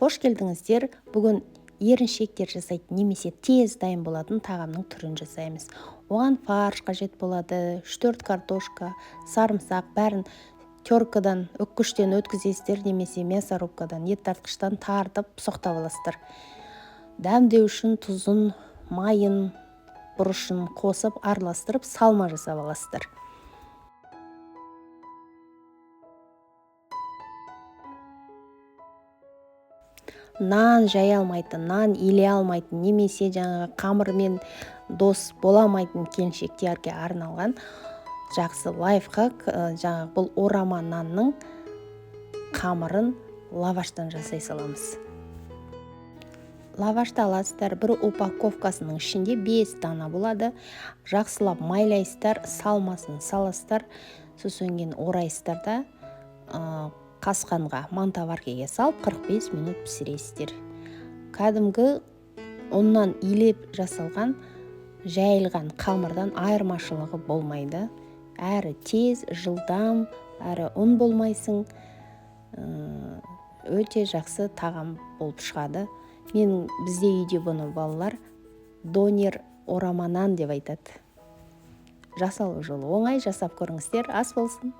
Қош келдіңіздер. Бүгін еріншектер жасайтын немесе тез дайын болатын тағамның түрін жасаймыз. Оған фарш қажет болады, 3-4 картошка, сарымсақ, бәрін теркадан, үккіштен өткізесіздер немесе мясорубкадан, ет тартқыштан тартып соқтап аласыздар. Дәмдеу үшін тұзын, майын, бұрышын қосып араластырып салма жасап аласыздар. Нан жай алмайтын, нан иле алмайтын, немесе жаңағы қамырмен дос бола алмайтын келіншектерге арналған жақсы лайфхак. Жаңағы бұл орама нанның қамырын лаваштан жасай саламыз. Лавашты аласыздар, бір упаковкасының ішінде 5 дана болады. Жақсылап майлайсыздар, салмасын саласыздар, сосын кейін орайсыздар да қасқанға, мантаваркеге салып 45 минут пісіресіздер. Кәдімгі оннан илеп жасалған жайылған қамырдан айырмашылығы болмайды. Әрі тез, жылдам, әрі ұн болмайсың. Өте жақсы тағам болып шығады. Бізде үйде бұны балалар донер ораманан деп айтады. Жасалу жолы оңай, жасап көріңіздер, ас болсын.